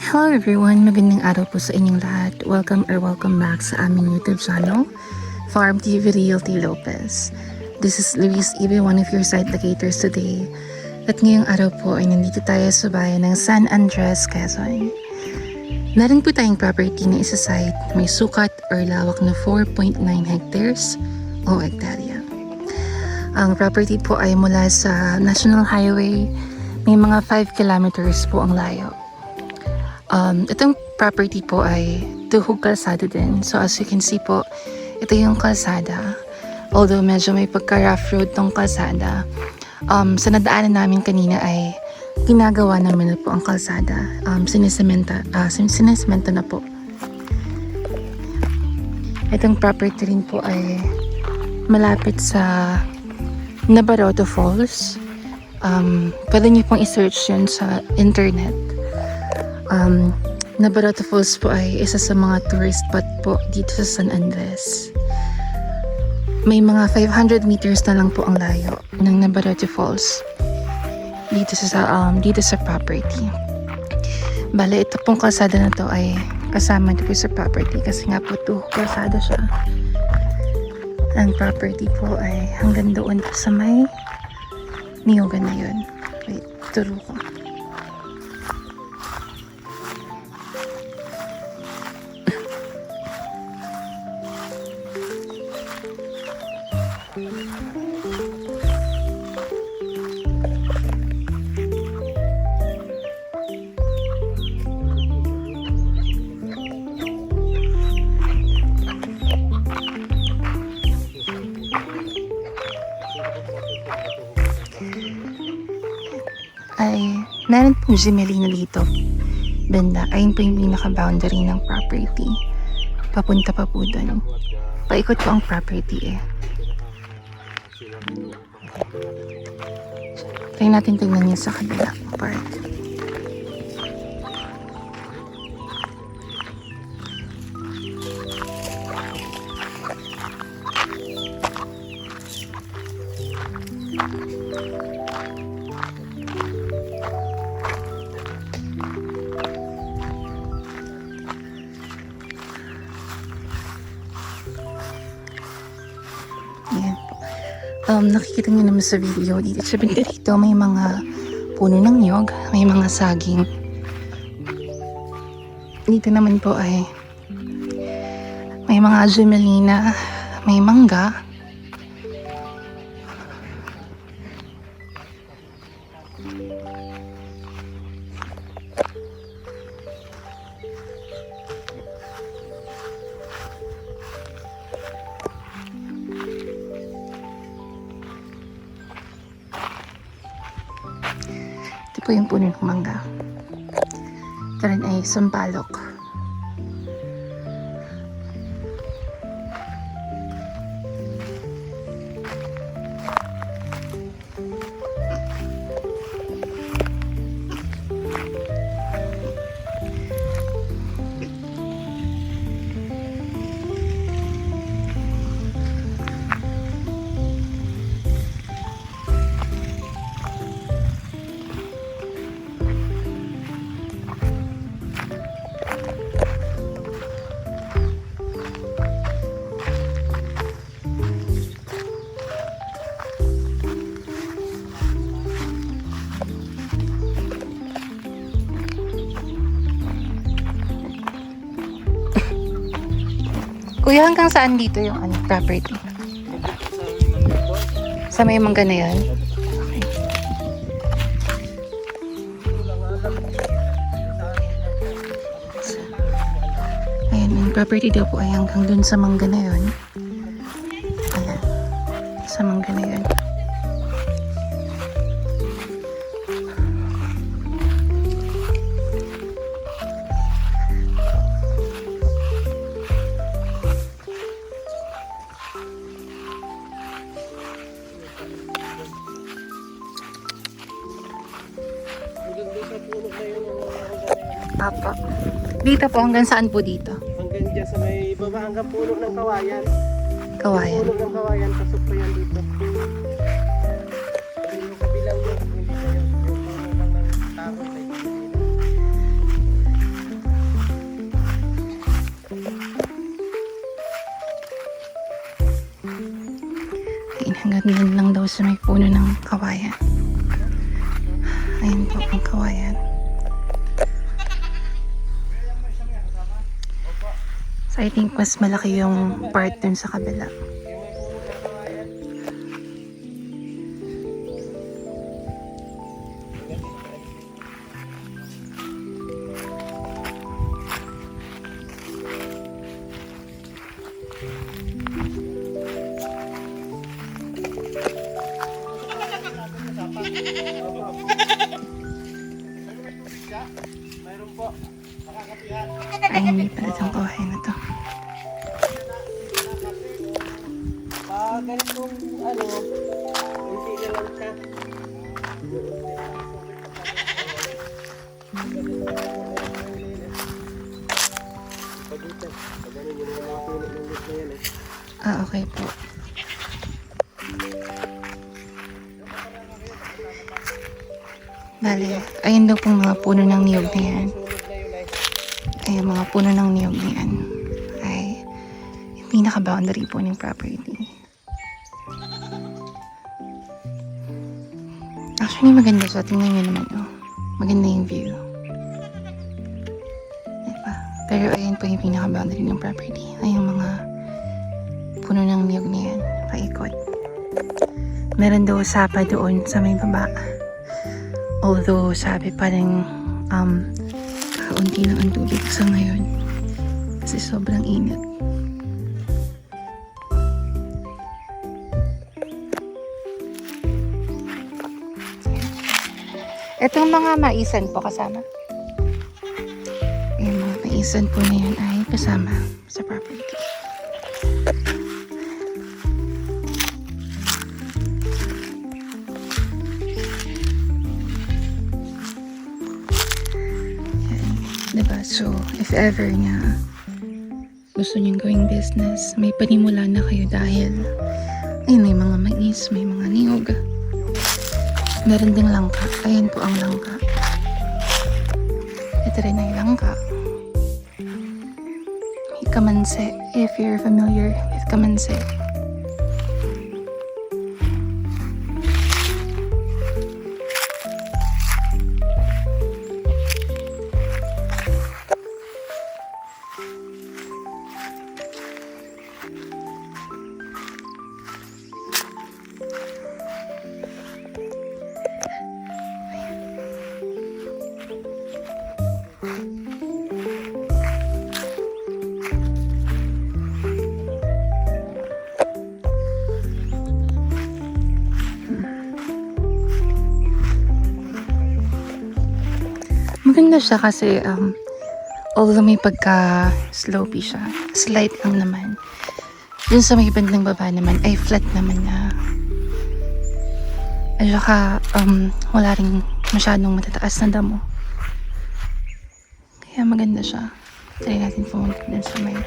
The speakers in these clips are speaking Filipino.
Hello everyone! Magandang araw po sa inyong lahat. Welcome back sa aming YouTube channel, Farm TV Realty Lopez. This is Luis Ibe, one of your site locators today. At ngayong araw po ay nandito tayo sa bayan ng San Andres, Quezon. Meron po tayong property na isa site may sukat or lawak na 4.9 hectares o hektarya. Ang property po ay mula sa National Highway, may mga 5 kilometers po ang layo. Itong property po ay tuhog kalsada din. So as you can see po, ito yung kalsada. Although medyo may pagka-rough road tong kalsada, sa nadaanan namin kanina ay ginagawa namin na po ang kalsada. Sinisemento na po. Itong property rin po ay malapit sa Nabaroto Falls. Pwede niyo pong i-search yun sa internet. Nabaroto Falls po ay isa sa mga tourist spot po dito sa San Andres. May mga 500 meters na lang po ang layo ng Nabaroto Falls dito sa property. Bale, ito pong kalsada na to ay kasama dito sa property kasi nga po ito kalsada siya. Ang property po ay hanggang doon po sa may Niyogan na yun. Wait, turo ko. Ay meron pong Gemelina dito banda. Ayun po yung pinaka-boundary ng property. Papunta pa po doon. Paikot po ang property eh. Try natin tignan niya sa kabila part. Ayan po. Nakikita niyo naman sa video dito. Sabi dito may mga puno ng niyog, may mga saging. Dito naman po ay may mga Gemelina, may mangga. Ito po yung puno ng mangga. Ito rin ay sampalok. Kuya, hanggang saan dito yung property? Sa may mangga na yan? Okay. Ayan, yung property daw po ay hanggang dun sa mangga na yun. Ayan. Sa mangga na yun. Apo. Dito po, hanggang saan po dito? Hanggang dyan sa may baba, hanggang puno ng kawayan. Kawayan. Puno ng kawayan, pasok pa yan dito. Yung kabilang yun, hindi na yun. Yung puno lang ng tao. daw sa may puno ng kawayan. Ayan po ang kawayan. So I think mas malaki yung part dun sa kabila. Mayroon po. Nakakapihan. Ay, hindi pala itong kawayan na to. Pag ganitong hindi na lang ka. Pagitan. Pag ganun yung mga puno ng lit na yan eh. Ah, okay po. Bale, ayun daw pong mga puno ng niyog na yan. Sunog na yun ay. Ay, yung mga puno ng niyog na yan ay yung pinaka-boundary po ng property. Actually, maganda siya. Tingnan nyo naman, oh. Maganda yung view. Diba? Pero ayun po yung pinaka-boundary ng property. Ay, yung mga puno ng niyog na yan. Paikot. Meron daw sapa doon sa may baba. Although, sabi parang kaunti na ang tubig sa ngayon. Kasi sobrang init. Itong mga maisan po kasama. Yung mga maisan po na yan ay kasama sa property. Diba? So, if ever na gusto niyong gawing business, may panimula na kayo dahil ay may mga mais, may mga niyog. Meron ding langka. Ayan po ang langka. Ito rin ay langka. May kamanse, if you're familiar with kamanse. Maganda siya kasi although may pagka-slopey siya, slight lang naman. Dun sa may bandang baba naman ay flat naman na. At saka wala rin masyadong matataas na damo. Kaya maganda siya. Try natin pumunta dun sa may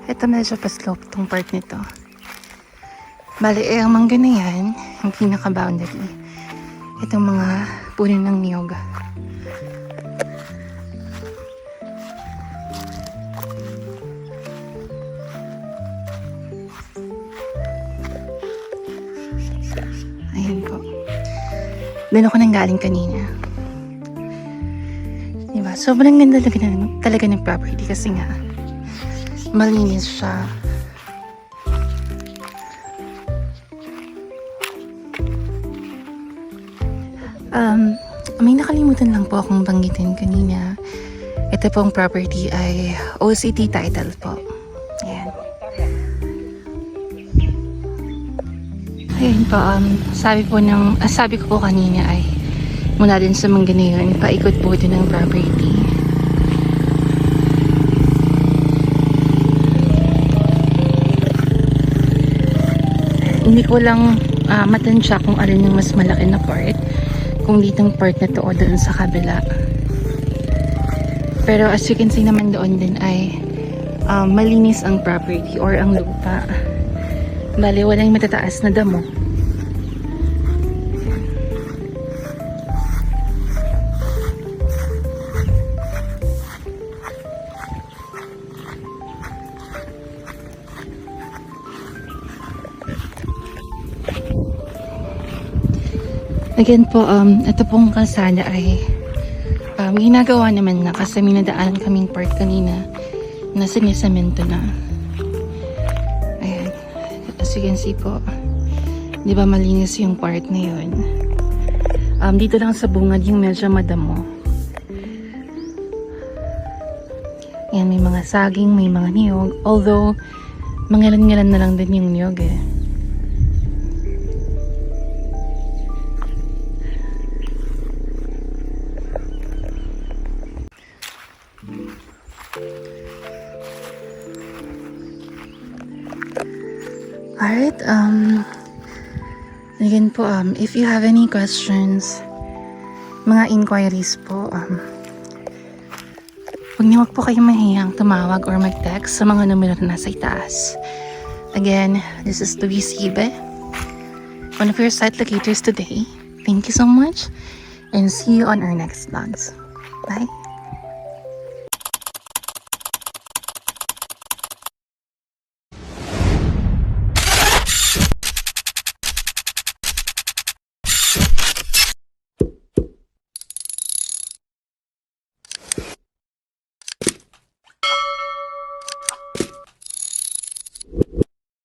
ito medyo pa-slope tong part nito. Bali, ang mangga na yan, ang pinaka-boundary. Itong mga puno ng niyog. Ayan po. Doon ako nang galing kanina. Diba? Sobrang ganda talaga ng property kasi nga malinis siya. May nakalimutan lang po akong banggitin kanina. Ito pong property ay OCT title po. Ayan. Ayun po, sabi ko po kanina ay mula din sa Mangganuyon, paikot po ito ng property. Hindi ko lang matansya kung alin yung mas malaki na part. Kung ditong part na to o doon sa kabila. Pero as you can see naman doon din ay malinis ang property or ang lupa. Bale, walang matataas na damo. Again po, ito pong kalsada ay ginagawa naman na kasi may nadaanan kaming part kanina na sinisemento na. Ayan. As you can see po, di ba malinis yung part na yun. Dito lang sa bungad yung medyo madamo. Ayan, may mga saging, may mga niyog. Although, mangilan-ngilan na lang din yung niyog eh. Alright, again po, if you have any questions, mga inquiries po, wag po kayong mahiyang tumawag or mag-text sa mga numero na nasa itaas. Again, this is Luis Ibe, one of your site locators today. Thank you so much, and see you on our next vlogs. Bye!